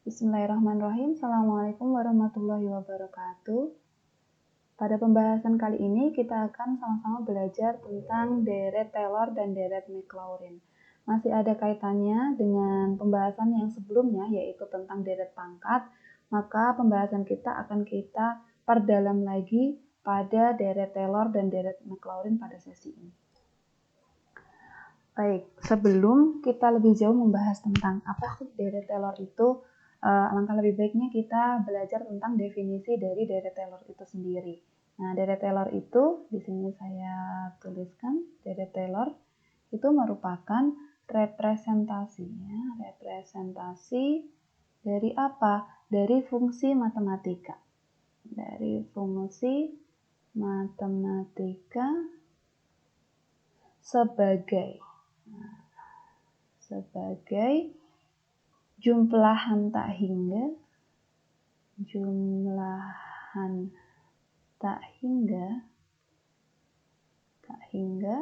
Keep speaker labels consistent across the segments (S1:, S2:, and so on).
S1: Bismillahirrahmanirrahim. Assalamualaikum warahmatullahi wabarakatuh. Pada pembahasan kali ini kita akan sama-sama belajar tentang deret Taylor dan deret Maclaurin. Masih ada kaitannya dengan pembahasan yang sebelumnya, yaitu tentang deret pangkat. Maka pembahasan kita akan kita perdalam lagi pada deret Taylor dan deret Maclaurin pada sesi ini. Baik, sebelum kita lebih jauh membahas tentang apa sih deret Taylor itu, alangkah lebih baiknya kita belajar tentang definisi dari deret Taylor itu sendiri. Nah, deret Taylor itu di sini saya tuliskan, deret Taylor itu merupakan representasi dari apa? Dari fungsi matematika. Dari fungsi matematika sebagai jumlahan tak hingga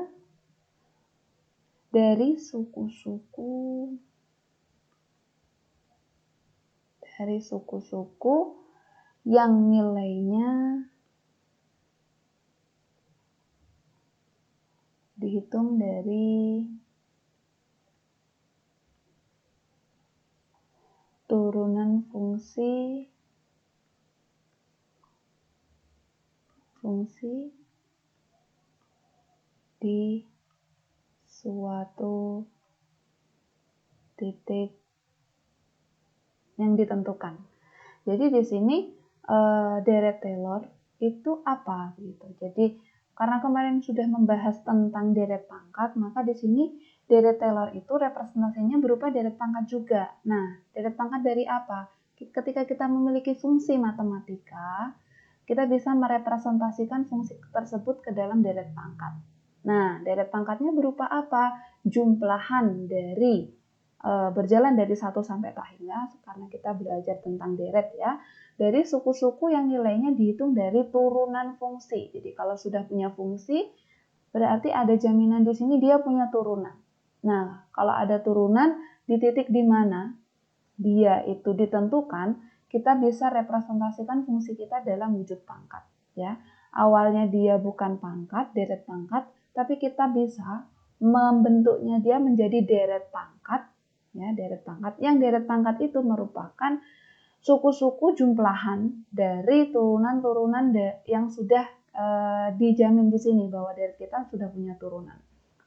S1: dari suku-suku yang nilainya dihitung dari turunan fungsi di suatu titik yang ditentukan. Jadi di sini deret Taylor itu apa gitu. Jadi karena kemarin sudah membahas tentang deret pangkat, maka di sini deret Taylor itu representasinya berupa deret pangkat juga. Nah, deret pangkat dari apa? Ketika kita memiliki fungsi matematika, kita bisa merepresentasikan fungsi tersebut ke dalam deret pangkat. Nah, deret pangkatnya berupa apa? Jumlahan dari berjalan dari 1 sampai tak hingga, karena kita belajar tentang deret ya, dari suku-suku yang nilainya dihitung dari turunan fungsi. Jadi kalau sudah punya fungsi, berarti ada jaminan di sini dia punya turunan. Nah, kalau ada turunan di titik di mana dia itu ditentukan, kita bisa representasikan fungsi kita dalam wujud pangkat ya. Awalnya dia bukan pangkat, deret pangkat, tapi kita bisa membentuknya dia menjadi deret pangkat ya, deret pangkat. Yang deret pangkat itu merupakan suku-suku jumlahan dari turunan-turunan yang sudah dijamin di sini bahwa deret kita sudah punya turunan.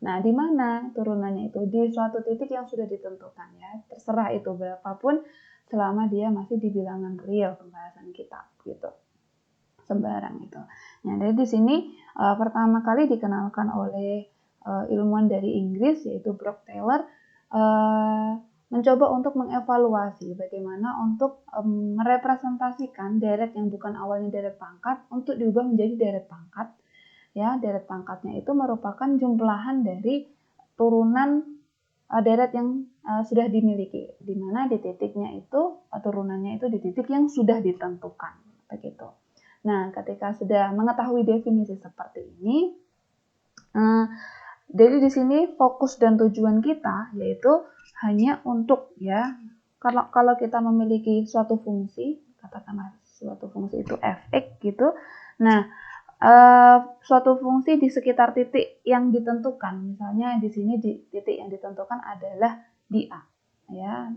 S1: Nah, di mana turunannya itu? Di suatu titik yang sudah ditentukan ya. Terserah itu berapapun selama dia masih di bilangan real pembahasan kita gitu. Sembarang itu. Nah, dari di sini pertama kali dikenalkan oleh ilmuwan dari Inggris yaitu Brock Taylor mencoba untuk mengevaluasi bagaimana untuk merepresentasikan deret yang bukan awalnya deret pangkat untuk diubah menjadi deret pangkat. Ya, deret pangkatnya itu merupakan jumlahan dari turunan deret yang sudah dimiliki, di mana di titiknya itu turunannya itu di titik yang sudah ditentukan, begitu. Nah, ketika sudah mengetahui definisi seperti ini, jadi di sini fokus dan tujuan kita yaitu hanya untuk ya, kalau kita memiliki suatu fungsi, katakanlah suatu fungsi itu fx gitu. Nah, suatu fungsi di sekitar titik yang ditentukan, misalnya di sini di titik yang ditentukan adalah di A, ya,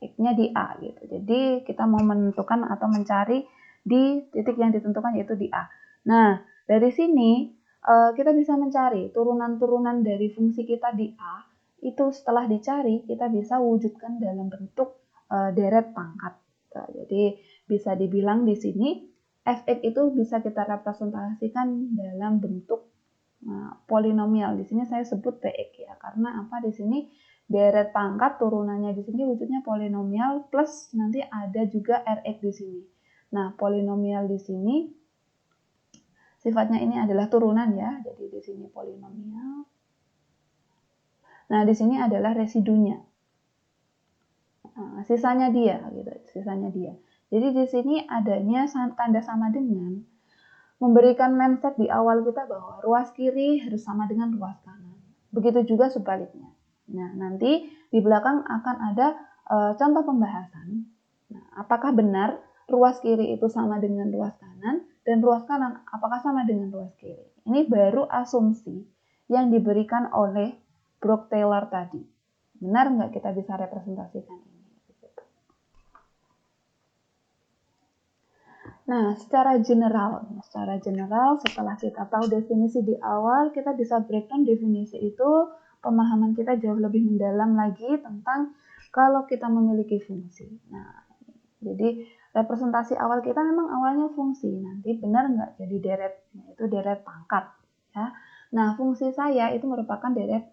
S1: x-nya di A gitu. Jadi kita mau menentukan atau mencari di titik yang ditentukan yaitu di A. Nah, dari sini kita bisa mencari turunan-turunan dari fungsi kita di A. Itu setelah dicari kita bisa wujudkan dalam bentuk deret pangkat. Jadi bisa dibilang di sini fx itu bisa kita representasikan dalam bentuk polinomial. Di sini saya sebut px ya, karena apa? Di sini deret pangkat turunannya di sini wujudnya polinomial plus nanti ada juga rx di sini. Nah, polinomial di sini sifatnya ini adalah turunan ya. Jadi di sini polinomial. Nah, di sini adalah residunya. Sisanya dia gitu, sisanya dia. Jadi di sini adanya tanda sama dengan memberikan mindset di awal kita bahwa ruas kiri harus sama dengan ruas kanan. Begitu juga sebaliknya. Nah, nanti di belakang akan ada contoh pembahasan Apakah benar ruas kiri itu sama dengan ruas kanan, dan ruas kanan apakah sama dengan ruas kiri? Ini baru asumsi yang diberikan oleh Brooke-Taylor tadi. Benar nggak kita bisa representasikan ini? Nah, secara general setelah kita tahu definisi di awal, kita bisa breakdown definisi itu, pemahaman kita jauh lebih mendalam lagi tentang kalau kita memiliki fungsi. Nah, jadi representasi awal kita memang awalnya fungsi, nanti benar nggak jadi deret, itu deret pangkat ya. Nah, fungsi saya itu merupakan deret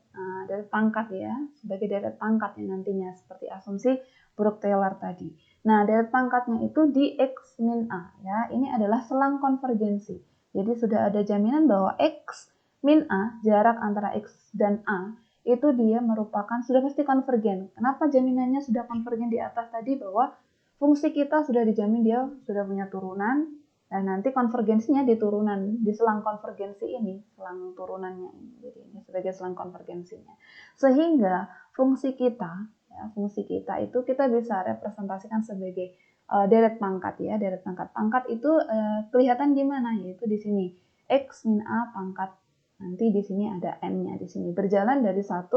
S1: pangkat ya, sebagai deret pangkat yang nantinya seperti asumsi Brooke-Taylor tadi. Nah, deret pangkatnya itu di X min A ya. Ini adalah selang konvergensi. Jadi sudah ada jaminan bahwa X min A, jarak antara X dan A, itu dia merupakan sudah pasti konvergen. Kenapa jaminannya sudah konvergen di atas tadi? Bahwa fungsi kita sudah dijamin dia sudah punya turunan, dan nanti konvergensinya di turunan, di selang konvergensi ini, selang turunannya ini. Jadi ini sebagai selang konvergensinya. Sehingga fungsi kita itu kita bisa representasikan sebagai deret pangkat ya. Deret pangkat itu kelihatan di mana? Yaitu di sini X min A pangkat, nanti di sini ada n-nya di sini, berjalan dari 1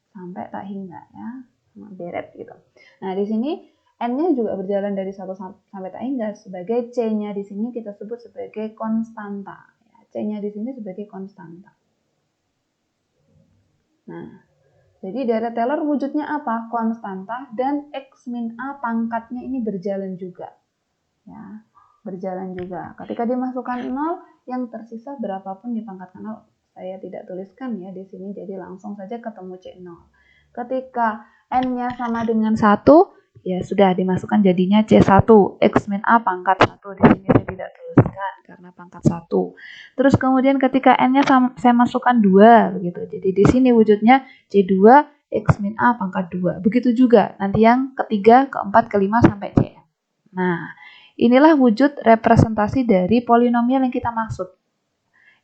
S1: sampai tak hingga ya, deret gitu. Nah, di sini n-nya juga berjalan dari 1 sampai tak hingga, sebagai c-nya di sini kita sebut sebagai konstanta ya. C-nya di sini sebagai konstanta. Nah, jadi deret Taylor wujudnya apa? Konstanta, dan X min A pangkatnya ini berjalan juga. Ya, berjalan juga. Ketika dimasukkan 0, yang tersisa berapapun dipangkatkan 0. Saya tidak tuliskan ya di sini, jadi langsung saja ketemu C0. Ketika n-nya sama dengan 1, ya sudah dimasukkan jadinya C1. X min A pangkat 1. Di sini saya tidak tuliskan karena pangkat 1. Terus kemudian ketika n-nya saya masukkan 2 begitu. Jadi di sini wujudnya C2 X min A pangkat 2. Begitu juga nanti yang ketiga, keempat, kelima sampai Cn. Nah, inilah wujud representasi dari polinomial yang kita maksud.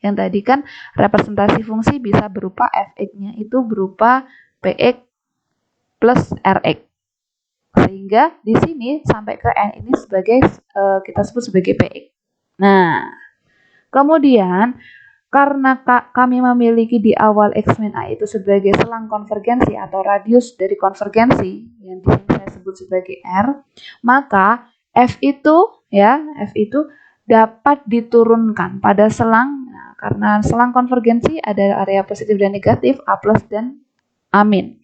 S1: Yang tadi kan representasi fungsi bisa berupa fx-nya itu berupa px plus rx. Sehingga di sini sampai ke n ini sebagai kita sebut sebagai px. Nah, kemudian karena kami memiliki di awal X min A itu sebagai selang konvergensi atau radius dari konvergensi yang di sini saya sebut sebagai R, maka F itu dapat diturunkan pada selang. Nah, karena selang konvergensi ada area positif dan negatif, A plus dan A min.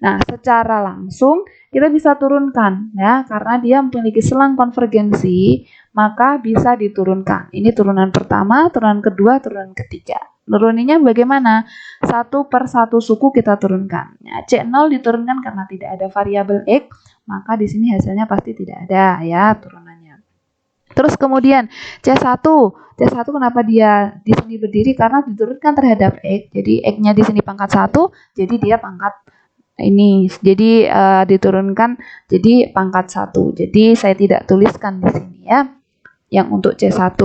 S1: Nah, secara langsung kita bisa turunkan ya, karena dia memiliki selang konvergensi, maka bisa diturunkan. Ini turunan pertama, turunan kedua, turunan ketiga. Turunannya bagaimana? 1/1 suku kita turunkan. Ya, C0 diturunkan karena tidak ada variabel X, maka di sini hasilnya pasti tidak ada ya turunannya. Terus kemudian C1 kenapa dia di sini berdiri? Karena diturunkan terhadap X. Jadi X-nya di sini pangkat 1, jadi dia pangkat ini. Jadi diturunkan jadi pangkat 1. Jadi saya tidak tuliskan di sini ya. Yang untuk C1.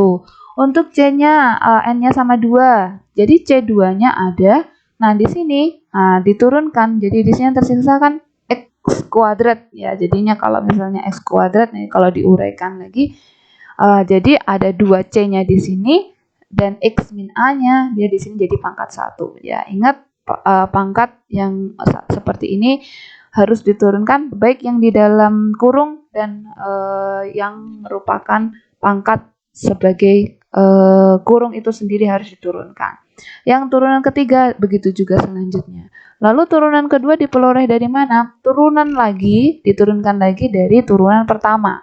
S1: Untuk C-nya N-nya sama 2. Jadi C2-nya ada. Nah, di sini diturunkan. Jadi di sini yang tersisa kan X kuadrat ya. Jadinya kalau misalnya X kuadrat nih kalau diuraikan lagi jadi ada 2C-nya di sini dan X min A-nya dia di sini jadi pangkat 1 ya. Ingat pangkat yang seperti ini harus diturunkan baik yang di dalam kurung dan yang merupakan pangkat sebagai kurung itu sendiri harus diturunkan. Yang turunan ketiga begitu juga selanjutnya. Lalu turunan kedua diperoleh dari mana? Turunan lagi, diturunkan lagi dari turunan pertama.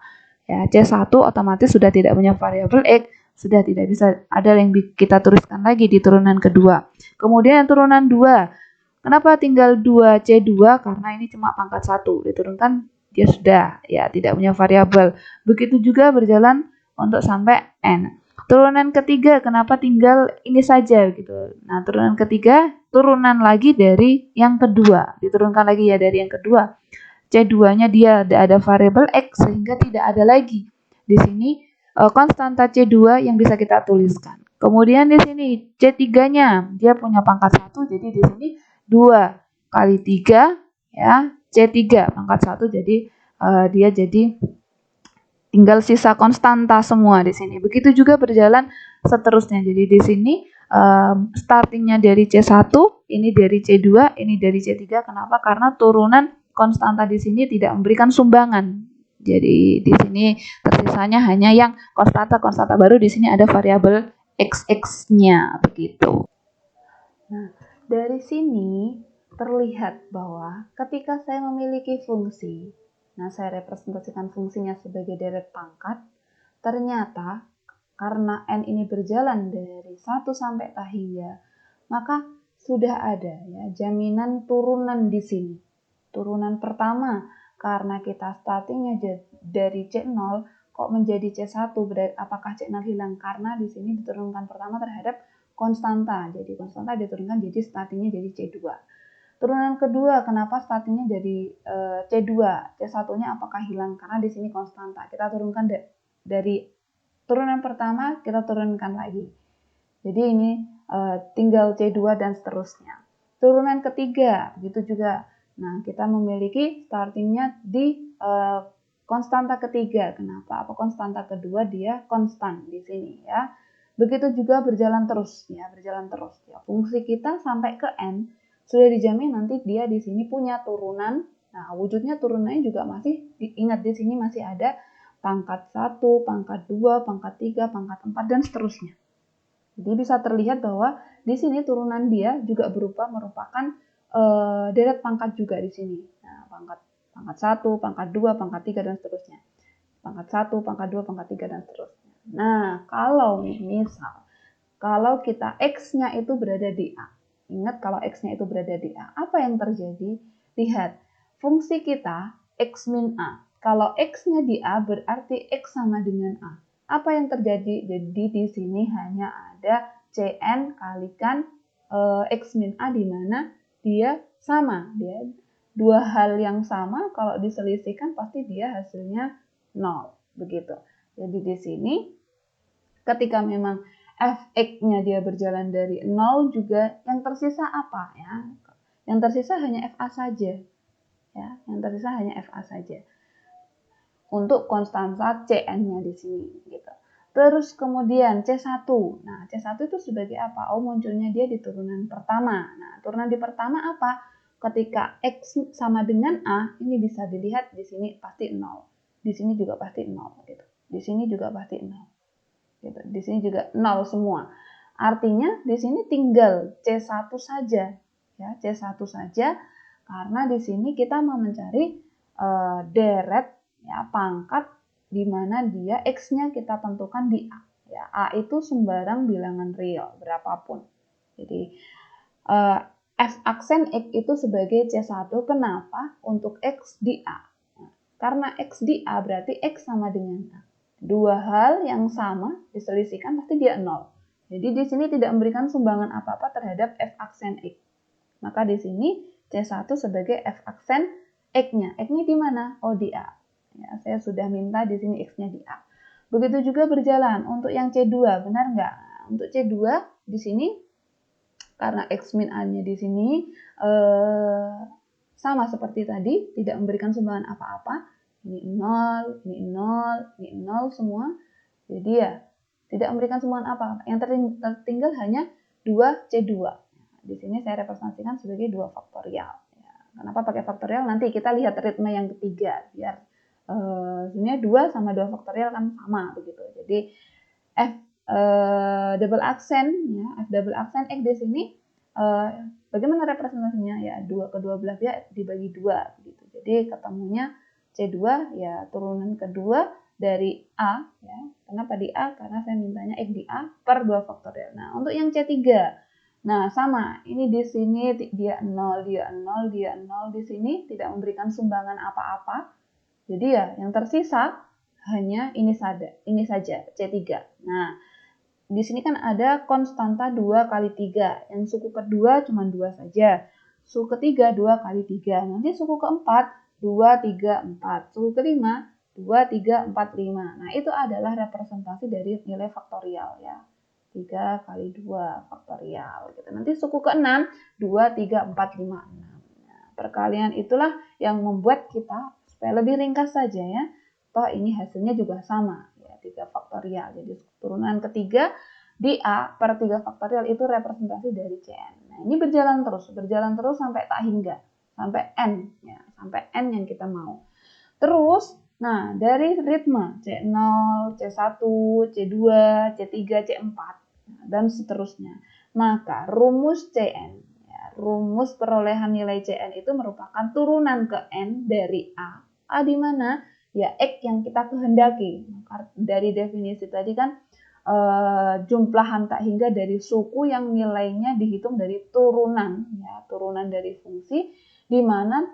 S1: Ya, C1 otomatis sudah tidak punya variabel X, sudah tidak bisa ada yang kita tuliskan lagi di turunan kedua. Kemudian turunan 2. Kenapa tinggal 2C2? Karena ini cuma pangkat 1. Diturunkan dia sudah ya tidak punya variabel. Begitu juga berjalan untuk sampai N. Turunan ketiga kenapa tinggal ini saja gitu. Nah, turunan ketiga turunan lagi dari yang kedua. Diturunkan lagi ya dari yang kedua. C2-nya dia ada variabel X sehingga tidak ada lagi di sini konstanta C2 yang bisa kita tuliskan. Kemudian di sini C3-nya dia punya pangkat 1, jadi di sini 2 kali 3 ya, C3 pangkat 1, jadi dia jadi tinggal sisa konstanta semua di sini. Begitu juga berjalan seterusnya. Jadi di sini startingnya dari C1, ini dari C2, ini dari C3. Kenapa? Karena turunan konstanta di sini tidak memberikan sumbangan. Jadi di sini tersisanya hanya yang konstanta baru. Di sini ada variabel XX-nya begitu. Nah, dari sini terlihat bahwa ketika saya memiliki fungsi, nah saya representasikan fungsinya sebagai deret pangkat, ternyata karena N ini berjalan dari 1 sampai K hingga, maka sudah ada ya jaminan turunan di sini. Turunan pertama, karena kita startingnya dari C0 kok menjadi C1, apakah C0 hilang? Karena di sini diturunkan pertama terhadap konstanta. Jadi konstanta diturunkan jadi startingnya jadi C2. Turunan kedua, kenapa startingnya dari C2? C1-nya apakah hilang? Karena di sini konstanta. Kita turunkan dari turunan pertama, kita turunkan lagi. Jadi ini tinggal C2 dan seterusnya. Turunan ketiga, gitu juga. Nah, kita memiliki startingnya di konstanta ketiga. Kenapa? Apa konstanta kedua dia konstan di sini ya. Begitu juga berjalan terus ya, berjalan terus ya. Fungsi kita sampai ke N sudah dijamin nanti dia di sini punya turunan. Nah, wujudnya turunannya juga masih diingat di sini masih ada pangkat 1, pangkat 2, pangkat 3, pangkat 4 dan seterusnya. Jadi bisa terlihat bahwa di sini turunan dia juga merupakan deret pangkat juga di sini. Nah, pangkat 1, pangkat 2, pangkat 3 dan seterusnya. Pangkat 1, pangkat 2, pangkat 3 dan seterusnya. Nah, kalau misal kalau kita X-nya itu berada di A. Ingat kalau X-nya itu berada di A, apa yang terjadi? Lihat, fungsi kita X min A. Kalau X-nya di A berarti X sama dengan A. Apa yang terjadi? Jadi di sini hanya ada Cn kalikan X min A di mana dia sama. Dia dua hal yang sama kalau diselisihkan pasti dia hasilnya 0. Begitu. Jadi di sini ketika memang Fx-nya dia berjalan dari 0 juga, yang tersisa apa ya? Yang tersisa hanya Fa saja. Ya, yang tersisa hanya Fa saja. Untuk konstanta Cn-nya di sini gitu. Terus kemudian C1. Nah, C1 itu sebagai apa? Oh, munculnya dia di turunan pertama. Nah, turunan di pertama apa? Ketika X sama dengan A, ini bisa dilihat di sini pasti 0. Di sini juga pasti 0 gitu. Di sini juga pasti 0. Gitu. Di sini juga 0 semua. Artinya di sini tinggal C1 saja. Ya, C1 saja karena di sini kita mau mencari deret ya pangkat di mana dia X-nya kita tentukan di A. Ya, A itu sembarang bilangan real berapapun. Jadi F aksen X itu sebagai C1. Kenapa? Untuk X di A. Nah, karena X di A berarti X sama dengan A. Dua hal yang sama diselisihkan pasti dia 0. Jadi di sini tidak memberikan sumbangan apa-apa terhadap F aksen X. Maka di sini C1 sebagai F aksen X-nya. X-nya di mana? Oh, di A. Ya, saya sudah minta di sini X-nya di A. Begitu juga berjalan untuk yang C2, benar nggak? Untuk C2 di sini karena X min A-nya di sini sama seperti tadi, tidak memberikan sumbangan apa-apa. Ini 0, ini 0, ini 0 semua. Jadi ya tidak memberikan sumbangan apa-apa. Yang tertinggal hanya 2C2. Di sini saya representasikan sebagai 2 faktorial. Kenapa pakai faktorial? Nanti kita lihat ritme yang ketiga biar sebenarnya 2 sama 2 faktorial kan sama begitu. Jadi F double aksen ya, F double aksen X di sini bagaimana representasinya? Ya, kedua belah pihak dibagi 2 gitu. Jadi ketemunya C2 ya turunan kedua dari A ya. Kenapa di A? Karena saya mintanya X di A per 2 faktorial. Nah, untuk yang C3 nah, sama. Ini di sini dia 0, dia 0, dia 0 di sini tidak memberikan sumbangan apa-apa. Jadi ya yang tersisa hanya ini saja C3. Nah, di sini kan ada konstanta 2 kali 3. Yang suku kedua cuma 2 saja. Suku ketiga 2 kali 3. Nanti suku keempat 2, 3, 4. Suku kelima 2, 3, 4, 5. Nah, itu adalah representasi dari nilai faktorial ya. 3 kali 2 faktorial. Gitu. Nanti suku ke-6 2, 3, 4, 5, 6. Nah, perkalian itulah yang membuat kita supaya lebih ringkas saja ya. toh ini hasilnya juga sama ya, 3 faktorial. Jadi turunan ketiga di A per 3 faktorial itu representasi dari Cn. Nah, ini berjalan terus sampai tak hingga, sampai n ya, sampai n yang kita mau. Terus, nah dari ritme C0, C1, C2, C3, C4 dan seterusnya. Maka rumus Cn, ya, rumus perolehan nilai Cn itu merupakan turunan ke n dari A. A di mana? Ya X yang kita kehendaki. Maka dari definisi tadi kan jumlahan tak hingga dari suku yang nilainya dihitung dari turunan, ya, turunan dari fungsi, di mana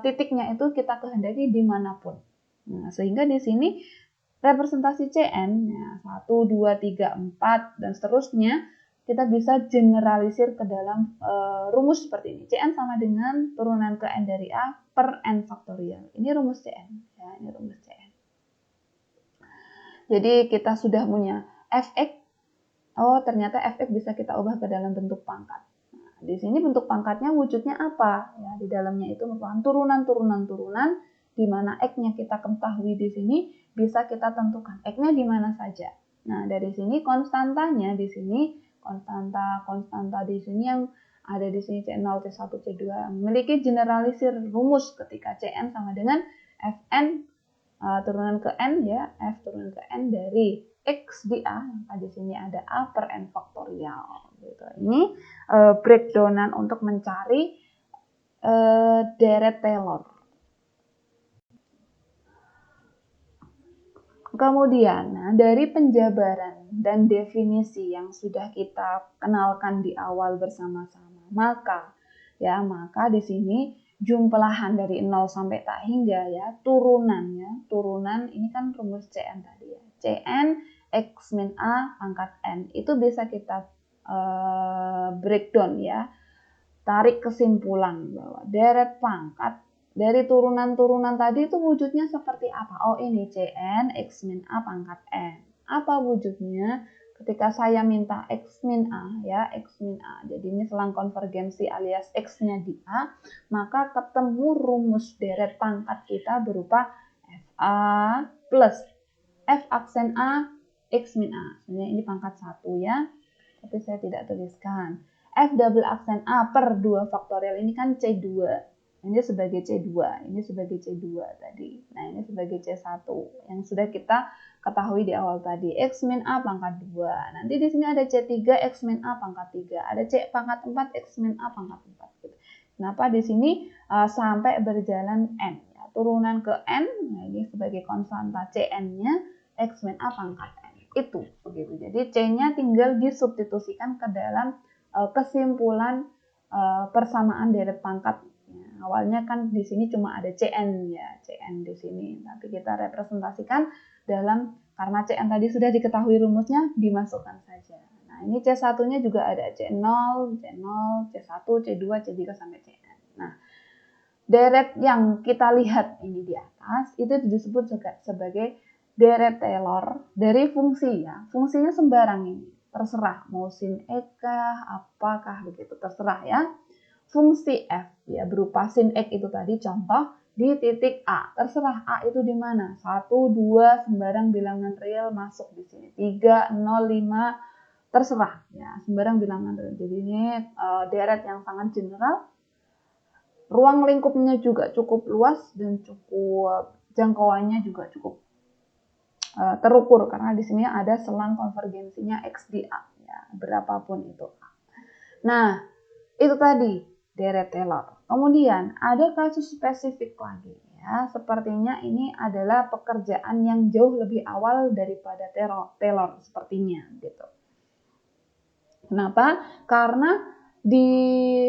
S1: titiknya itu kita kehendaki dimanapun. Nah, sehingga di sini representasi Cn, ya, 1, 2, 3, 4, dan seterusnya, kita bisa generalisir ke dalam rumus seperti ini. Cn sama dengan turunan ke n dari A per n faktorial. Ini rumus Cn. Ya, ini rumus Cn. Jadi kita sudah punya fx. Oh, ternyata fx bisa kita ubah ke dalam bentuk pangkat. Nah, di sini bentuk pangkatnya wujudnya apa? Ya, di dalamnya itu merupakan turunan, di mana x-nya kita ketahui di sini bisa kita tentukan. X-nya di mana saja. Nah, dari sini konstantanya di sini konstanta di sini yang ada di sini C0, C1, C2 memiliki generalisir rumus ketika Cn sama dengan Fn turunan ke n, ya, f turunan ke n dari x di A, maka di sini ada A per n faktorial gitu. Ini breakdownan untuk mencari deret Taylor. Kemudian, nah, dari penjabaran dan definisi yang sudah kita kenalkan di awal bersama-sama, maka di sini jumlahan dari 0 sampai tak hingga, ya, turunan ini kan rumus Cn tadi, ya. Cn x min A pangkat n itu bisa kita breakdown, ya, tarik kesimpulan bahwa deret pangkat dari turunan-turunan tadi itu wujudnya seperti apa? Oh, ini Cn x min A pangkat n. Apa wujudnya? Ketika saya minta x min A, ya, x min A. Jadi ini selang konvergensi alias x-nya di A, maka ketemu rumus deret pangkat kita berupa FA plus F aksen A x min A. Sebenarnya ini pangkat 1, ya. Tapi saya tidak tuliskan. F double aksen A per 2 faktorial ini kan C2. Ini sebagai C2, ini sebagai C2 tadi. Nah, ini sebagai C1 yang sudah kita ketahui di awal tadi. X min A pangkat 2. Nanti di sini ada C3 X min A pangkat 3. Ada C pangkat 4 X min A pangkat 4. Gitu. Kenapa di sini sampai berjalan N. Ya, turunan ke N, nah ini sebagai konstanta Cn-nya X min A pangkat N. Itu begitu. Jadi C-nya tinggal disubstitusikan ke dalam kesimpulan persamaan deret pangkat. Ya, awalnya kan di sini cuma ada Cn, ya, Cn di sini. Tapi kita representasikan dalam, karena Cn tadi sudah diketahui rumusnya, dimasukkan saja. Nah, ini C1-nya juga ada C0, C1, C2, C3 sampai Cn. Nah, deret yang kita lihat ini di atas itu disebut sebagai deret Taylor dari fungsi, ya. Fungsinya sembarang ini. Terserah mau sin E kah, apakah begitu, terserah, ya. Fungsi f, ya, berupa sin x itu tadi contoh di titik A. Terserah A itu di mana? 1, 2 sembarang bilangan real masuk di sini. 3, 0, 5 terserah, ya, sembarang bilangan real. Jadi ini deret yang sangat general. Ruang lingkupnya juga cukup luas dan cukup jangkauannya juga cukup terukur karena di sini ada selang konvergensinya x di A, ya, berapapun itu A. Nah, itu tadi deret Taylor. Kemudian ada kasus spesifik lagi, ya. Sepertinya ini adalah pekerjaan yang jauh lebih awal daripada Taylor sepertinya gitu. Kenapa? Karena di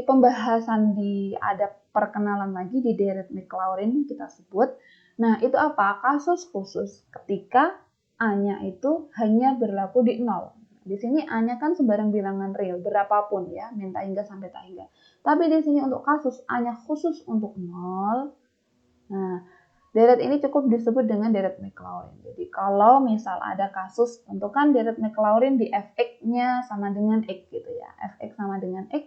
S1: pembahasan ada perkenalan lagi di deret Maclaurin kita sebut. Nah, itu apa? Kasus khusus ketika A-nya itu hanya berlaku di 0. Di sini A-nya kan sembarang bilangan real, berapapun, ya, minta hingga sampai tak hingga. Tapi di sini untuk kasus A-nya khusus untuk 0. Nah, deret ini cukup disebut dengan deret Maclaurin. Jadi kalau misal ada kasus, tentukan deret Maclaurin di Fx-nya sama dengan X gitu, ya. Fx sama dengan X.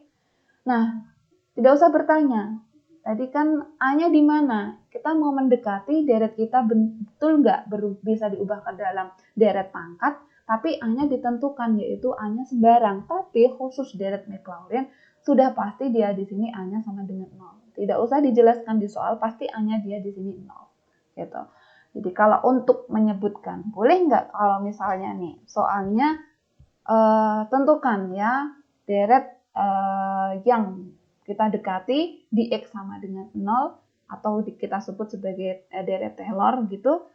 S1: Nah, tidak usah bertanya. Tadi kan A-nya di mana? Kita mau mendekati deret kita betul nggak bisa diubah ke dalam deret pangkat, tapi A-nya ditentukan, yaitu A-nya sembarang. Tapi khusus deret Maclaurin, sudah pasti dia di sini A-nya sama dengan 0. Tidak usah dijelaskan di soal, pasti A-nya dia di sini 0. Gitu. Jadi kalau untuk menyebutkan, boleh nggak kalau misalnya nih soalnya tentukan ya deret yang kita dekati di X sama dengan 0 atau kita sebut sebagai deret Taylor gitu,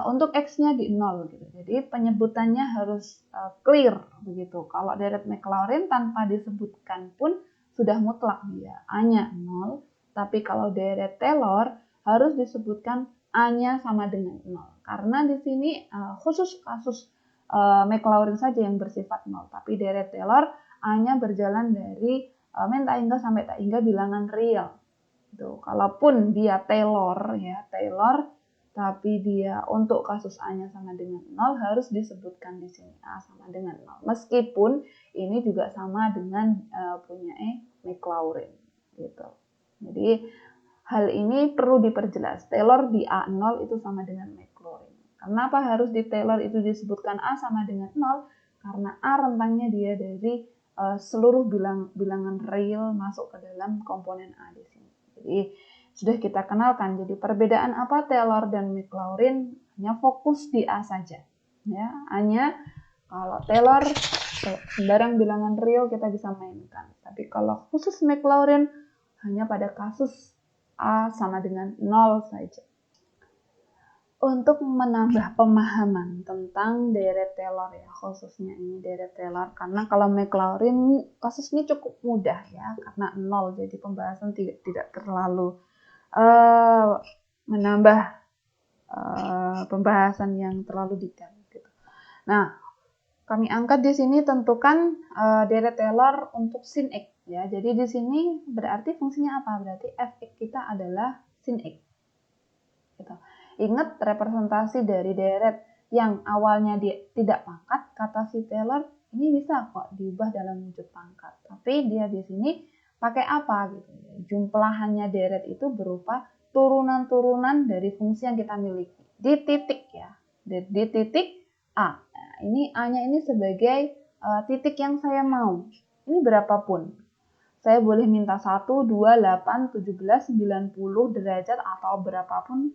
S1: untuk X-nya di 0 gitu. Jadi penyebutannya harus clear begitu. Kalau deret Maclaurin tanpa disebutkan pun sudah mutlak dia A-nya 0, tapi kalau deret Taylor harus disebutkan A-nya sama dengan 0. Karena di sini khusus kasus Maclaurin saja yang bersifat 0, tapi deret Taylor A-nya berjalan dari min tak hingga sampai tak hingga bilangan real. Gitu. Kalaupun dia Taylor ya, Taylor, tapi dia untuk kasus A-nya sama dengan 0 harus disebutkan di sini A sama dengan 0. Meskipun ini juga sama dengan punya Maclaurin gitu. Jadi hal ini perlu diperjelas. Taylor di A0 itu sama dengan Maclaurin. Kenapa harus di Taylor itu disebutkan A sama dengan 0? Karena A rentangnya dia dari seluruh bilangan real masuk ke dalam komponen A di sini. Jadi sudah kita kenalkan. Jadi perbedaan apa Taylor dan Maclaurin? Hanya fokus di A saja. Ya, hanya kalau Taylor sembarang bilangan real kita bisa mainkan. Tapi kalau khusus Maclaurin hanya pada kasus A sama dengan 0 saja. Untuk menambah pemahaman tentang deret Taylor ya, khususnya ini deret Taylor, karena kalau Maclaurin kasus ini cukup mudah ya, karena 0, jadi pembahasan tidak terlalu menambah pembahasan yang terlalu detail gitu. Nah, kami angkat di sini tentukan deret Taylor untuk sin X ya. Jadi di sini berarti fungsinya apa? Berarti f(x) kita adalah sin X. Gitu. Ingat representasi dari deret yang awalnya dia tidak pangkat, kata si Taylor ini bisa kok diubah dalam wujud pangkat. Tapi dia di sini pakai apa gitu? Jumlahannya deret itu berupa turunan-turunan dari fungsi yang kita miliki di titik ya, di titik A. Nah, ini A-nya ini sebagai titik yang saya mau. Ini berapapun. Saya boleh minta 1, 2, 8, 17, 90 derajat atau berapapun,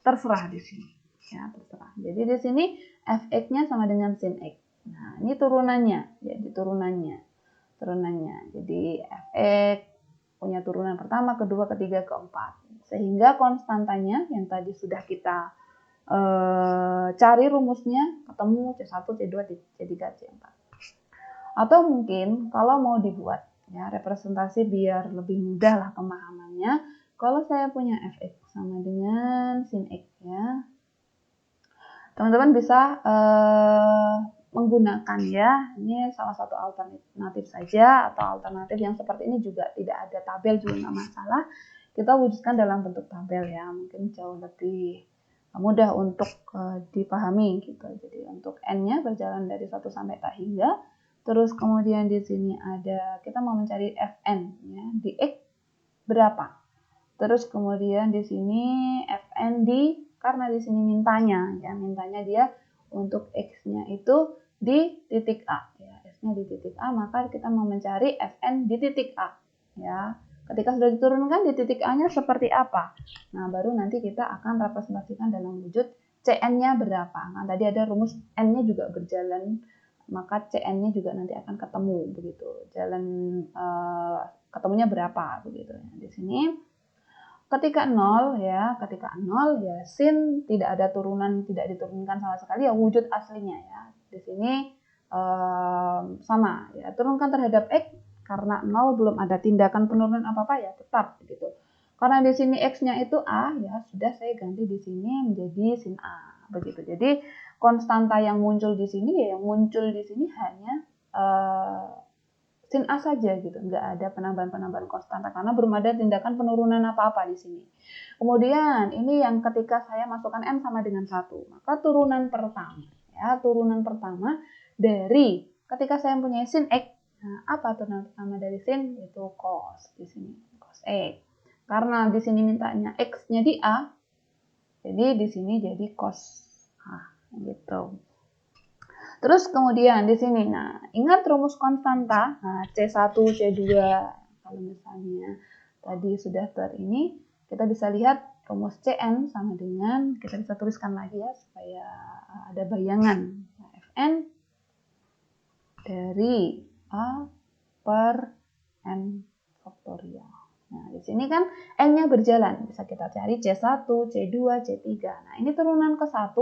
S1: terserah di sini. Ya, terserah. Jadi di sini f(x)-nya sama dengan sin X. Nah, ini turunannya. Jadi turunannya. Jadi f(x) punya turunan pertama, kedua, ketiga, keempat. Sehingga konstantanya yang tadi sudah kita cari rumusnya, ketemu C1, C2, C3, C4. Atau mungkin kalau mau dibuat ya representasi biar lebih mudah lah pemahamannya, kalau saya punya f(x) sama dengan sin X ya, teman-teman bisa menggunakan ya, ini salah satu alternatif saja, atau alternatif yang seperti ini juga tidak ada tabel juga nggak masalah, kita wujudkan dalam bentuk tabel ya, mungkin jauh lebih mudah untuk dipahami gitu. Jadi untuk n-nya berjalan dari 1 sampai tak hingga, terus kemudian di sini ada kita mau mencari fn ya, di x berapa. Terus kemudian di sini fn karena di sini mintanya dia untuk x-nya itu di titik A ya, x-nya di titik A, maka kita mau mencari fn di titik A ya. Ketika sudah diturunkan di titik A-nya seperti apa? Nah, baru nanti kita akan representasikan dalam wujud cn-nya berapa. Nah, tadi ada rumus n-nya juga berjalan, maka cn-nya juga nanti akan ketemu begitu. Jalan ketemunya berapa begitu ya. Di sini ketika 0 ya, sin tidak ada turunan, tidak diturunkan sama sekali ya, wujud aslinya ya. Di sini sama ya, turunkan terhadap x karena 0 belum ada tindakan penurunan apa-apa ya, tetap gitu. Karena di sini x-nya itu A ya, sudah saya ganti di sini menjadi sin A begitu. Jadi konstanta yang muncul di sini ya, yang muncul di sini hanya sin A saja gitu, nggak ada penambahan konstanta karena belum ada tindakan penurunan apa-apa di sini. Kemudian ini yang ketika saya masukkan n sama dengan 1, maka turunan pertama dari ketika saya mempunyai sin x, nah apa turunan pertama dari sin? Itu cos di sini, cos x. Karena di sini mintanya X-nya di A, jadi di sini jadi cos A gitu. Terus kemudian di sini, nah ingat rumus konstanta, nah C1, C2, kalau misalnya tadi sudah ini, kita bisa lihat rumus Cn sama dengan, kita bisa tuliskan lagi ya supaya ada bayangan. Nah, Fn dari A per N faktorial. Nah, di sini kan N-nya berjalan. Bisa kita cari C1, C2, C3. Nah, ini turunan ke 1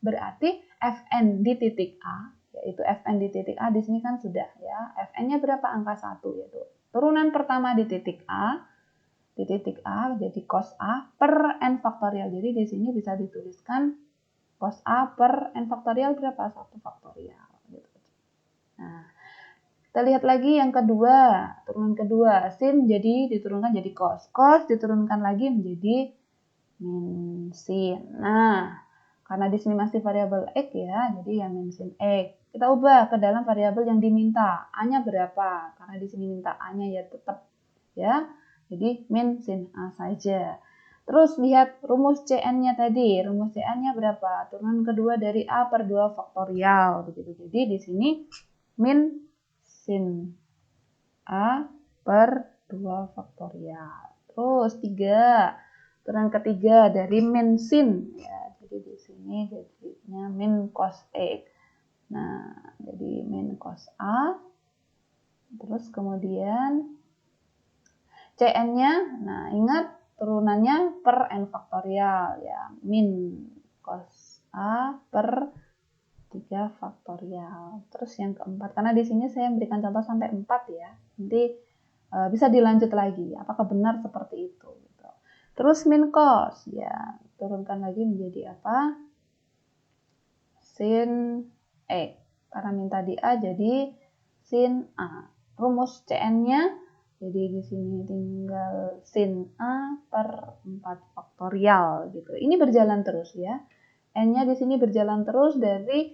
S1: berarti Fn di titik A, yaitu Fn di titik A di sini kan sudah ya. Fn-nya berapa? Angka 1 yaitu turunan pertama di titik A. Di titik A jadi cos A per N faktorial. Jadi di sini bisa dituliskan cos A per N faktorial berapa? 1 faktorial. Gitu. Nah, kita lihat lagi yang kedua, turunan kedua, sin jadi diturunkan jadi cos. Cos diturunkan lagi menjadi min sin. Nah, karena di sini masih variabel X ya, jadi yang min sin X. Kita ubah ke dalam variabel yang diminta. A-nya berapa? Karena di sini minta A-nya ya tetap ya. Jadi min sin A saja. Terus lihat rumus Cn-nya tadi. Rumus Cn-nya berapa? Turunan kedua dari A per 2 faktorial. Begitu. Jadi di sini min sin A per 2 faktorial. Terus 3. Turunan ketiga dari min sin. Ya, jadi di sini jadinya min cos X. Nah, jadi min cos A. Terus kemudian Cn-nya, nah ingat turunannya per N faktorial ya, min cos A per 3 faktorial. Terus yang keempat, karena di sini saya memberikan contoh sampai 4 ya, nanti bisa dilanjut lagi, apakah benar seperti itu. Gitu. Terus min cos, ya turunkan lagi menjadi apa? Sin X, karena minta di A jadi sin A. Rumus Cn-nya, jadi di sini tinggal sin A per 4 faktorial gitu. Ini berjalan terus ya. N-nya di sini berjalan terus dari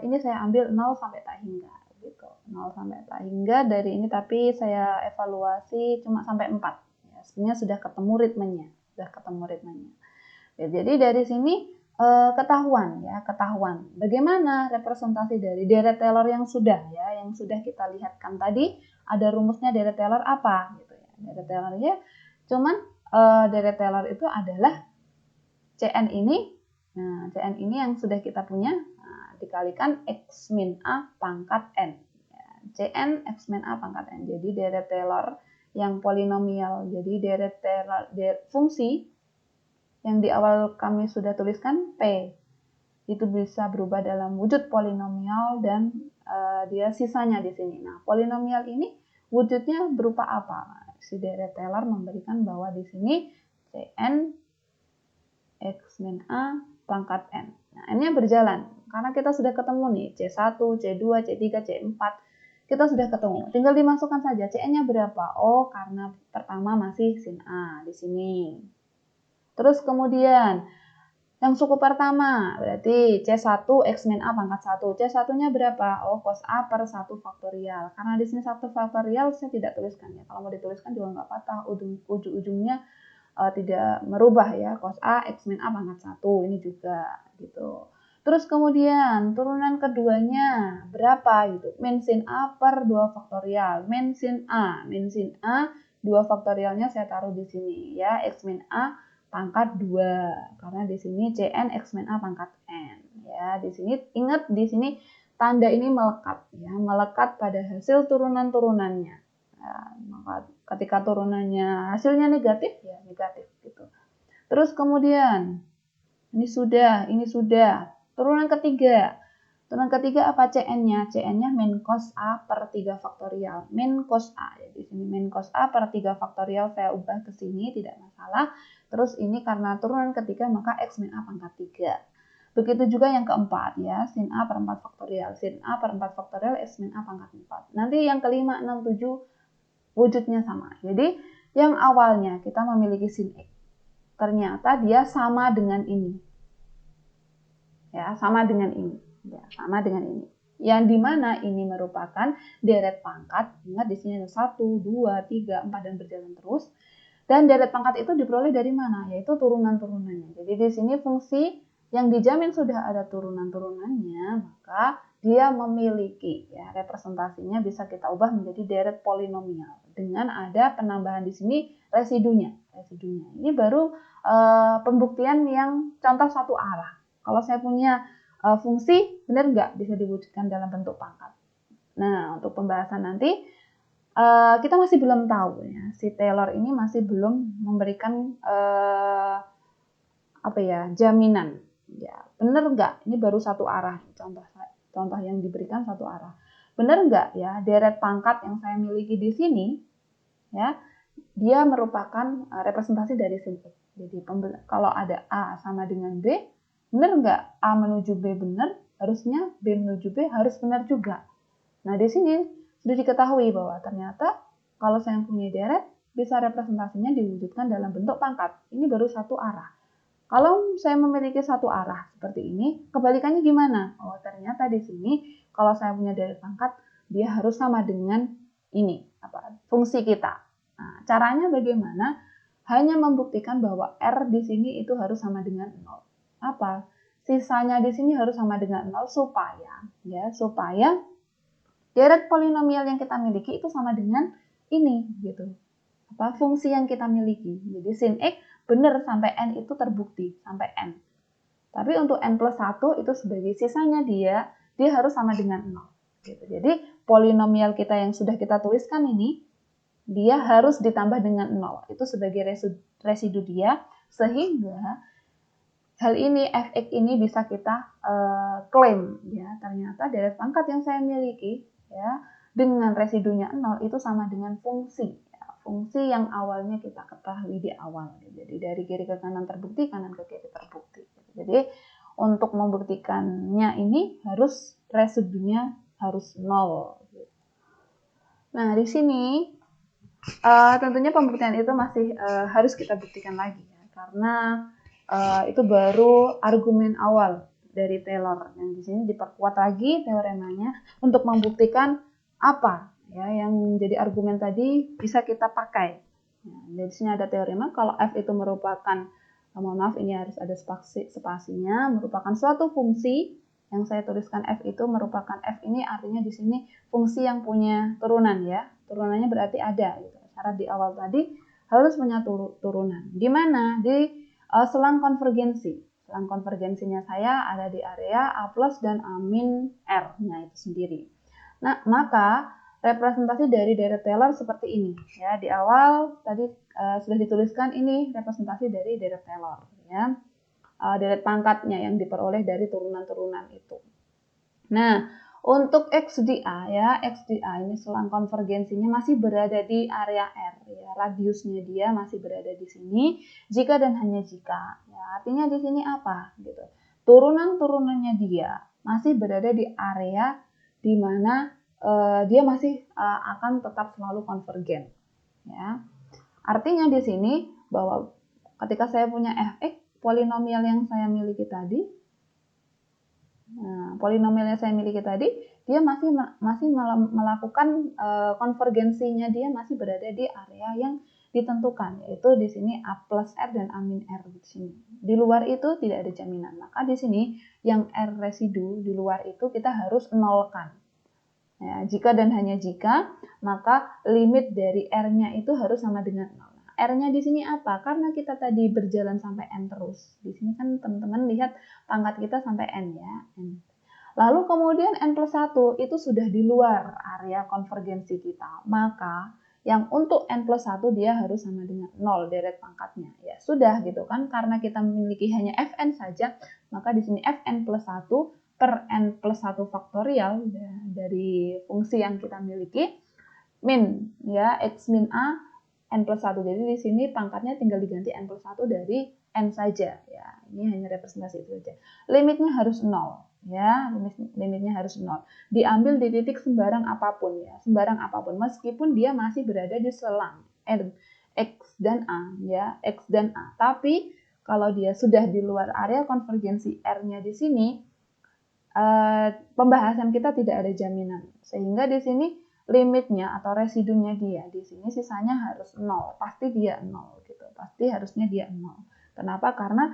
S1: ini saya ambil 0 sampai tak hingga gitu. 0 sampai tak hingga dari ini, tapi saya evaluasi cuma sampai 4. Ya, sebenarnya sudah ketemu ritmenya, Ya, jadi dari sini ketahuan bagaimana representasi dari deret Taylor yang sudah kita lihatkan tadi. Ada rumusnya deret Taylor apa gitu ya. Deret Taylor ya, cuman deret Taylor itu adalah Cn ini. Nah, Cn ini yang sudah kita punya, nah, dikalikan X min A pangkat N. Ya, Cn X min A pangkat N. Jadi deret Taylor yang polinomial. Jadi deret Taylor fungsi yang di awal kami sudah tuliskan P. Itu bisa berubah dalam wujud polinomial dan dia sisanya di sini. Nah, polinomial ini wujudnya berupa apa? Si deret Taylor memberikan bahwa di sini Cn X min A pangkat N. Nah, N-nya berjalan. Karena kita sudah ketemu nih, C1, C2, C3, C4. Kita sudah ketemu. Tinggal dimasukkan saja. Cn-nya berapa? Oh, karena pertama masih sin A di sini. Terus kemudian, yang suku pertama, berarti C1 X min A pangkat 1. C1-nya berapa? Oh, cos A per 1 faktorial. Karena di sini 1 faktorial saya tidak tuliskan ya. Kalau mau dituliskan juga nggak patah. Ujung-ujungnya tidak merubah ya, cos A X min A pangkat 1 ini juga gitu. Terus kemudian turunan keduanya berapa gitu? Min sin A per 2 faktorial. Min sin A 2 faktorialnya saya taruh di sini ya, X min A pangkat 2. Karena di sini Cn X min A pangkat N ya. Di sini ingat, di sini tanda ini melekat ya, melekat pada hasil turunan-turunannya. Nah, maka ketika turunannya hasilnya negatif ya negatif gitu. Terus kemudian ini sudah turunan ketiga apa Cn-nya? Cn-nya min cos A per 3 faktorial. Min cos A ya, di sini min cos A per 3 faktorial saya ubah ke sini tidak masalah. Terus ini karena turunan ketiga maka X min A pangkat 3. Begitu juga yang keempat ya, sin A per 4 faktorial. Sin A per 4 faktorial X min A pangkat 4. Nanti yang kelima, 6, 7 wujudnya sama. Jadi yang awalnya kita memiliki sin X, ternyata dia sama dengan ini. Ya, sama dengan ini. Ya, sama dengan ini. Yang dimana ini merupakan deret pangkat. Ingat di sini ada 1, 2, 3, 4 dan berjalan terus. Dan deret pangkat itu diperoleh dari mana? Yaitu turunan-turunannya. Jadi di sini fungsi yang dijamin sudah ada turunan-turunannya, maka dia memiliki, ya, representasinya bisa kita ubah menjadi deret polinomial dengan ada penambahan di sini residunya. Ini baru pembuktian yang contoh satu arah. Kalau saya punya fungsi, benar nggak bisa diwujudkan dalam bentuk pangkat? Nah, untuk pembahasan nanti kita masih belum tahu, ya. Si Taylor ini masih belum memberikan jaminan. Ya, benar nggak? Ini baru satu arah. Contoh yang diberikan satu arah. Benar nggak, ya, deret pangkat yang saya miliki di sini, ya, dia merupakan representasi dari sin X. Jadi kalau ada A sama dengan B, benar nggak A menuju B benar? Harusnya B menuju B harus benar juga. Nah, di sini sudah diketahui bahwa ternyata kalau saya punya deret, bisa representasinya diwujudkan dalam bentuk pangkat. Ini baru satu arah. Kalau saya memiliki satu arah seperti ini, kebalikannya gimana? Oh, ternyata di sini kalau saya punya deret pangkat, dia harus sama dengan ini, fungsi kita. Nah, caranya bagaimana? Hanya membuktikan bahwa R di sini itu harus sama dengan 0. Apa? Sisanya di sini harus sama dengan 0 supaya deret polinomial yang kita miliki itu sama dengan ini, gitu. Fungsi yang kita miliki. Jadi sin X benar sampai N itu terbukti, sampai N. Tapi untuk N plus 1 itu sebagai sisanya dia harus sama dengan 0. Gitu. Jadi polinomial kita yang sudah kita tuliskan ini, dia harus ditambah dengan 0. Itu sebagai residu dia, sehingga hal ini, Fx ini bisa kita klaim, ya, ternyata deret pangkat yang saya miliki, ya, dengan residunya 0 itu sama dengan fungsi, ya, fungsi yang awalnya kita ketahui di awal. Jadi dari kiri ke kanan terbukti, kanan ke kiri terbukti. Jadi untuk membuktikannya ini harus residunya harus 0. Nah, di sini tentunya pembuktian itu masih harus kita buktikan lagi, ya, karena itu baru argumen awal dari Taylor. Yang di sini diperkuat lagi teoremanya untuk membuktikan apa, ya, yang menjadi argumen tadi bisa kita pakai. Nah, di sini ada teorema kalau f itu merupakan, mohon maaf ini harus ada spasinya, merupakan suatu fungsi yang saya tuliskan f itu merupakan f ini artinya di sini fungsi yang punya turunan, ya. Turunannya berarti ada, gitu. Syarat di awal tadi harus punya turunan. Di mana? Di selang konvergensi. Selang konvergensinya saya ada di area A plus dan A min R-nya itu sendiri. Nah, maka representasi dari deret Taylor seperti ini. Ya, di awal tadi sudah dituliskan ini representasi dari deret Taylor. Ya. Deret pangkatnya yang diperoleh dari turunan-turunan itu. Nah, untuk X di A, ya, X di A ini selang konvergensinya masih berada di area R, ya, radiusnya dia masih berada di sini, jika dan hanya jika, ya, artinya di sini apa, gitu. Turunan-turunannya dia masih berada di area di mana dia masih akan tetap selalu konvergen, ya. Artinya di sini bahwa ketika saya punya fx, polinomial yang saya miliki tadi, nah, polinomial yang saya miliki tadi, dia masih melakukan konvergensinya, dia masih berada di area yang ditentukan, yaitu di sini A plus R dan A min R di sini. Di luar itu tidak ada jaminan. Maka di sini yang R residu di luar itu kita harus nolkan. Ya, jika dan hanya jika, maka limit dari R-nya itu harus sama dengan 0. R-nya di sini apa? Karena kita tadi berjalan sampai N terus. Di sini kan teman-teman lihat pangkat kita sampai N, ya. N. Lalu kemudian N plus 1 itu sudah di luar area konvergensi kita. Maka yang untuk N plus 1 dia harus sama dengan 0 deret pangkatnya. Ya sudah gitu kan. Karena kita memiliki hanya Fn saja, maka di sini Fn plus 1 per N plus 1 faktorial, ya, dari fungsi yang kita miliki, min, ya, X min A N plus 1. Jadi di sini pangkatnya tinggal diganti N plus 1 dari N saja. Ya, ini hanya representasi itu saja. Limitnya harus 0. Ya, limitnya harus 0. Diambil di titik sembarang apapun, ya. Sembarang apapun. Meskipun dia masih berada di selang X dan A. Ya, X dan A. Tapi kalau dia sudah di luar area konvergensi R-nya di sini, pembahasan kita tidak ada jaminan. Sehingga di sini limitnya atau residunya dia di sini sisanya harus 0, pasti dia 0 gitu, pasti harusnya dia 0. Kenapa? Karena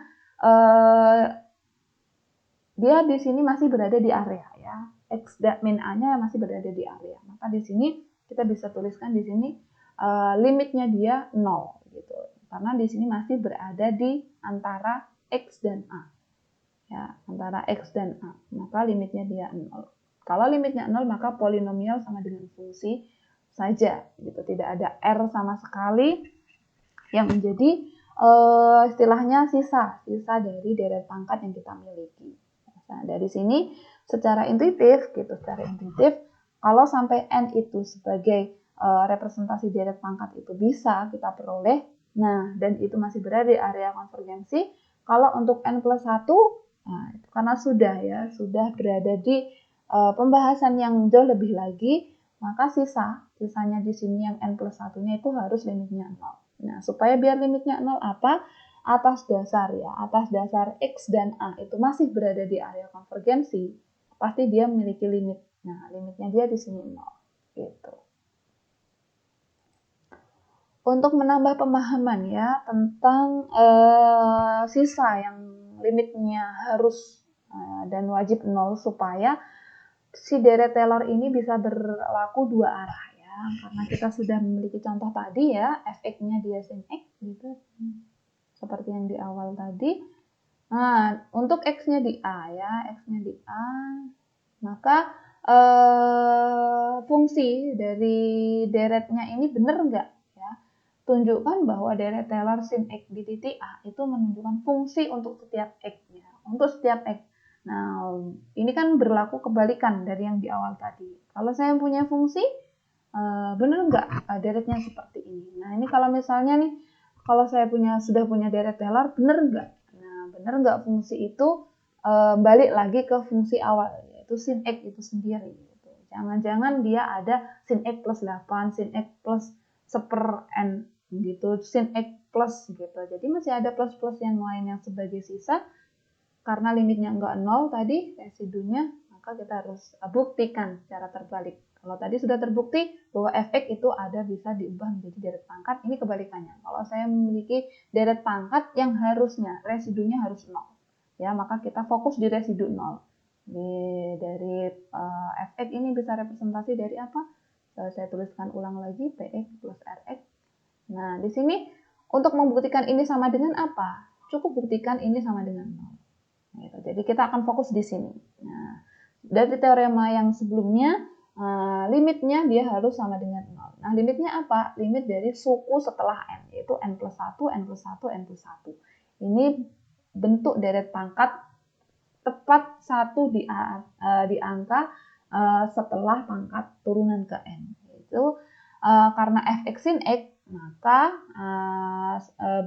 S1: dia di sini masih berada di area ya, x dan min a-nya masih berada di area. Maka di sini kita bisa tuliskan di sini limitnya dia 0 gitu. Karena di sini masih berada di antara x dan a. Ya, antara x dan a. Maka limitnya dia 0. Kalau limitnya 0 maka polinomial sama dengan fungsi saja gitu. Tidak ada r sama sekali yang menjadi istilahnya sisa dari deret pangkat yang kita miliki. Nah, dari sini secara intuitif kalau sampai n itu sebagai representasi deret pangkat itu bisa kita peroleh. Nah, dan itu masih berada di area konvergensi. Kalau untuk n plus 1, nah, itu karena sudah berada di pembahasan yang jauh lebih lagi, maka sisanya di sini yang n plus 1-nya itu harus limitnya 0. Nah, supaya biar limitnya 0 apa? Atas dasar x dan a itu masih berada di area konvergensi, pasti dia memiliki limit. Nah, limitnya dia di sini 0 gitu. Untuk menambah pemahaman ya tentang sisa yang limitnya harus dan wajib 0 supaya si deret Taylor ini bisa berlaku dua arah ya, karena kita sudah memiliki contoh tadi ya, fx-nya dia sin x gitu. Seperti yang di awal tadi. Nah, untuk x-nya di A ya, x-nya di A, maka fungsi dari deretnya ini benar enggak ya? Tunjukkan bahwa deret Taylor sin x di titik A itu menunjukkan fungsi untuk setiap x-nya, untuk setiap x. Nah, ini kan berlaku kebalikan dari yang di awal tadi. Kalau saya punya fungsi, benar enggak deretnya seperti ini? Nah, ini kalau misalnya nih, kalau saya sudah punya deret Taylor, benar enggak? Nah, benar enggak fungsi itu balik lagi ke fungsi awal, yaitu sin x itu sendiri. Gitu. Jangan-jangan dia ada sin x plus 8, sin x plus 1/n gitu, sin x plus gitu. Jadi masih ada plus-plus yang lain yang sebagai sisa. Karena limitnya enggak 0 tadi, residunya, maka kita harus buktikan secara terbalik. Kalau tadi sudah terbukti bahwa fx itu ada bisa diubah menjadi deret pangkat, ini kebalikannya. Kalau saya memiliki deret pangkat yang harusnya residunya harus 0, ya maka kita fokus di residu 0. Dari fx ini bisa representasi dari apa? Saya tuliskan ulang lagi, px plus rx. Nah, di sini untuk membuktikan ini sama dengan apa? Cukup buktikan ini sama dengan 0. Gitu. Jadi kita akan fokus di sini. Nah, dari teorema yang sebelumnya, limitnya dia harus sama dengan 0. Nah, limitnya apa? Limit dari suku setelah n, yaitu n plus 1, n plus 1, n plus 1. Ini bentuk deret pangkat tepat 1 di angka setelah pangkat turunan ke n. Yaitu karena fx sin x, maka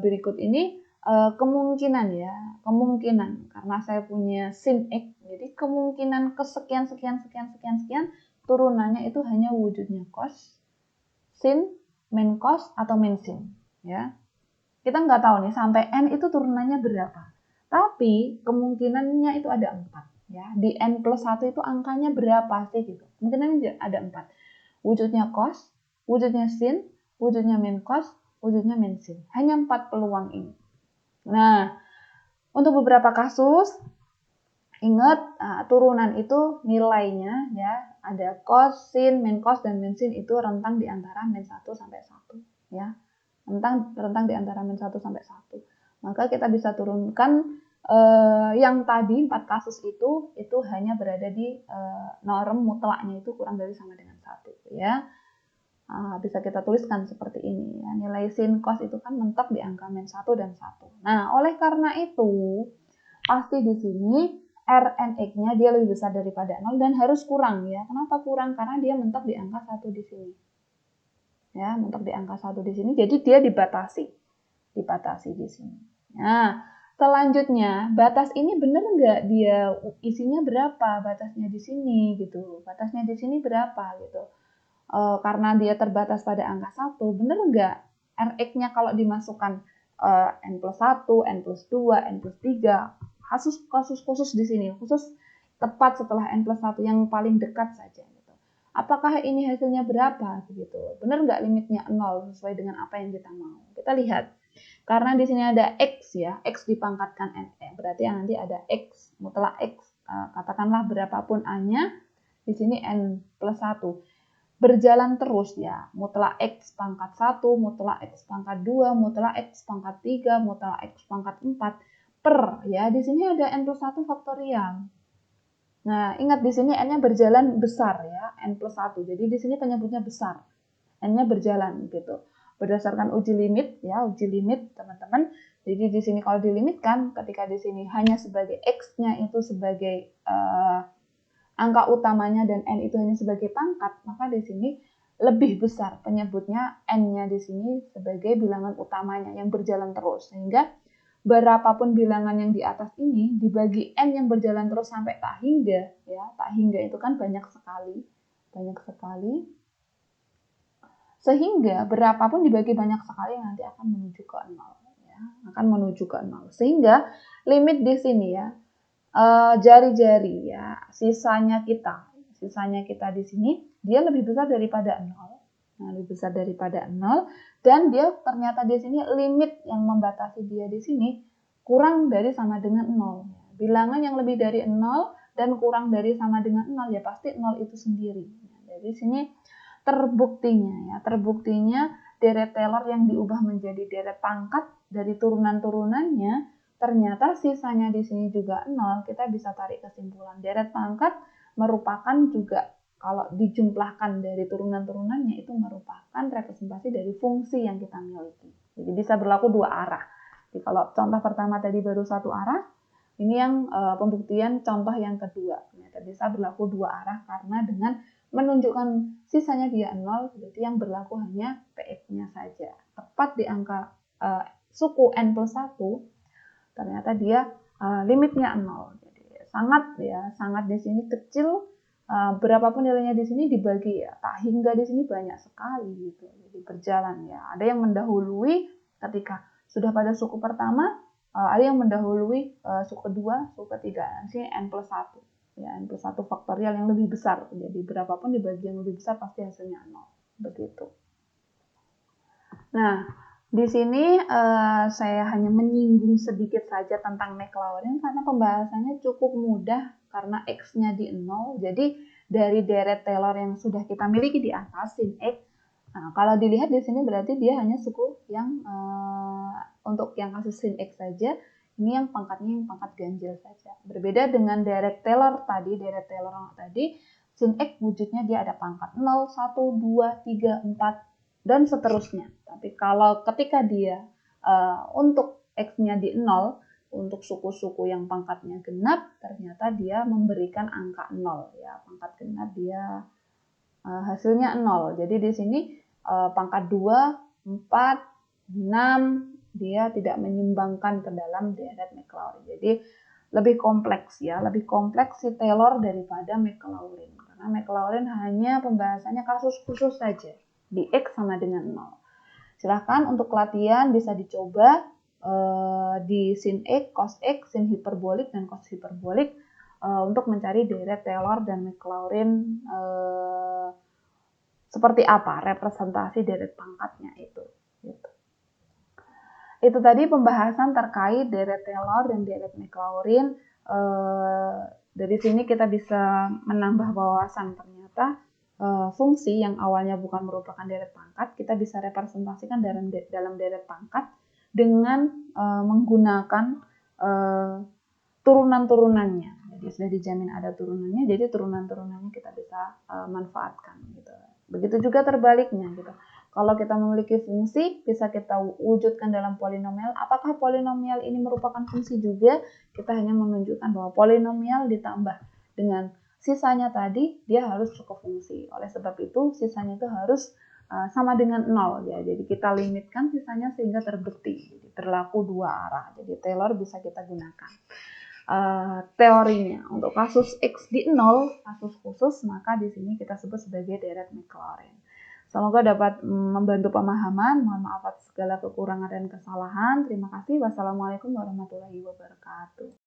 S1: berikut ini kemungkinan karena saya punya sin x, jadi kemungkinan kesekian sekian turunannya itu hanya wujudnya cos, sin, min cos atau min sin ya. Kita nggak tahu nih sampai n itu turunannya berapa, tapi kemungkinannya itu ada 4 ya. Di n plus 1 itu angkanya berapa sih gitu, kemungkinannya ada 4, wujudnya cos, wujudnya sin, wujudnya min cos, wujudnya min sin. Hanya 4 peluang ini. Nah, untuk beberapa kasus, ingat turunan itu nilainya ya, ada cos, sin, min cos, dan min sin itu rentang di antara min 1 sampai 1 ya. Rentang di antara min 1 sampai 1. Maka kita bisa turunkan yang tadi 4 kasus itu hanya berada di norm mutlaknya itu kurang dari sama dengan 1 ya. Bisa kita tuliskan seperti ini ya. Nilai sin cos itu kan mentok di angka min 1 dan 1. Nah, oleh karena itu pasti di sini Rnx-nya dia lebih besar daripada 0 dan harus kurang ya. Kenapa kurang? Karena dia mentok di angka 1 di sini. Ya, mentok di angka 1 di sini. Jadi dia dibatasi di sini. Nah, selanjutnya batas ini benar nggak dia isinya berapa? Batasnya di sini gitu. Batasnya di sini berapa gitu. Karena dia terbatas pada angka 1, bener nggak Rx-nya kalau dimasukkan n plus 1, n plus 2, n plus 3, kasus khusus di sini, khusus tepat setelah n plus 1 yang paling dekat saja. Gitu. apakah ini hasilnya berapa begitu. Benar nggak limitnya 0 sesuai dengan apa yang kita mau. Kita lihat. Karena di sini ada X ya, X dipangkatkan N. Berarti nanti ada X, mutlak X. Katakanlah berapapun A-nya, di sini N plus 1. Berjalan terus ya, mutlak X pangkat 1, mutlak X pangkat 2, mutlak X pangkat 3, mutlak X pangkat 4, per ya, di sini ada N plus 1 faktorial. Nah, ingat di sini N-nya berjalan besar ya, N plus 1. Jadi di sini penyebutnya besar. N-nya berjalan gitu. Berdasarkan uji limit ya, uji limit teman-teman. Jadi di sini kalau dilimitkan, ketika di sini hanya sebagai X-nya itu sebagai angka utamanya dan N itu hanya sebagai pangkat, maka di sini lebih besar penyebutnya N-nya di sini sebagai bilangan utamanya yang berjalan terus. Sehingga berapapun bilangan yang di atas ini dibagi N yang berjalan terus sampai tak hingga ya, tak hingga itu kan banyak sekali. Sehingga berapapun dibagi banyak sekali nanti akan menuju ke 0 ya, akan menuju ke 0. Sehingga limit di sini ya, jari-jari ya, sisanya kita di sini dia lebih besar daripada 0. Nah, lebih besar daripada 0 dan dia ternyata di sini limit yang membatasi dia di sini kurang dari sama dengan 0. Bilangan yang lebih dari 0 dan kurang dari sama dengan 0 ya pasti 0 itu sendiri. Nah, dari sini terbuktinya deret Taylor yang diubah menjadi deret pangkat dari turunan-turunannya, ternyata sisanya di sini juga 0. Kita bisa tarik kesimpulan deret pangkat merupakan juga kalau dijumlahkan dari turunan-turunannya itu merupakan representasi dari fungsi yang kita miliki. Jadi bisa berlaku dua arah. Jadi kalau contoh pertama tadi baru satu arah, ini yang pembuktian contoh yang kedua. Ternyata bisa berlaku dua arah karena dengan menunjukkan sisanya dia 0, berarti yang berlaku hanya PX-nya saja. Tepat di angka suku N plus 1, ternyata dia limitnya 0. Jadi sangat di sini kecil, berapapun nilainya di sini dibagi ya, tak hingga di sini banyak sekali gitu. Jadi berjalan ya. Ada yang mendahului ketika sudah pada suku pertama, ada yang mendahului suku kedua, suku ketiga. Di sini N plus 1. Ya, N plus 1 faktorial yang lebih besar. Jadi berapapun dibagi yang lebih besar pasti hasilnya 0. Begitu. Nah, di sini saya hanya menyinggung sedikit saja tentang Maclaurin karena pembahasannya cukup mudah karena X-nya di 0. Jadi dari deret Taylor yang sudah kita miliki di atas, sin X. Nah, kalau dilihat di sini berarti dia hanya suku yang untuk yang kasus sin X saja. Ini yang pangkatnya yang pangkat ganjil saja. Berbeda dengan deret Taylor tadi, sin X wujudnya dia ada pangkat 0, 1, 2, 3, 4, dan seterusnya. Tapi kalau ketika dia untuk X-nya di 0, untuk suku-suku yang pangkatnya genap, ternyata dia memberikan angka 0. Ya, pangkat genap dia hasilnya 0. Jadi di sini pangkat 2, 4, 6, dia tidak menyumbangkan ke dalam deret Maclaurin. Jadi lebih kompleks ya, lebih kompleks si Taylor daripada Maclaurin. Karena Maclaurin hanya pembahasannya kasus khusus saja, di X sama dengan 0. Silahkan untuk latihan bisa dicoba di sin X, cos X, sin hiperbolik, dan cos hiperbolik untuk mencari deret Taylor dan Maclaurin seperti apa representasi deret pangkatnya itu. Gitu. Itu tadi pembahasan terkait deret Taylor dan deret Maclaurin. Dari sini kita bisa menambah wawasan ternyata fungsi yang awalnya bukan merupakan deret pangkat, kita bisa representasikan dalam deret pangkat dengan menggunakan turunan-turunannya. Jadi sudah dijamin ada turunannya, jadi turunan-turunannya kita bisa manfaatkan. Gitu. Begitu juga terbaliknya. Gitu. Kalau kita memiliki fungsi, bisa kita wujudkan dalam polinomial. Apakah polinomial ini merupakan fungsi juga? Kita hanya menunjukkan bahwa polinomial ditambah dengan sisanya tadi, dia harus cukup fungsi. Oleh sebab itu, sisanya itu harus sama dengan 0. Ya. Jadi kita limitkan sisanya sehingga terbukti. Jadi berlaku dua arah. Jadi Taylor bisa kita gunakan. Teorinya untuk kasus X di 0, kasus khusus, maka di sini kita sebut sebagai deret Maclaurin. Semoga dapat membantu pemahaman. Mohon maaf atas segala kekurangan dan kesalahan. Terima kasih. Wassalamualaikum warahmatullahi wabarakatuh.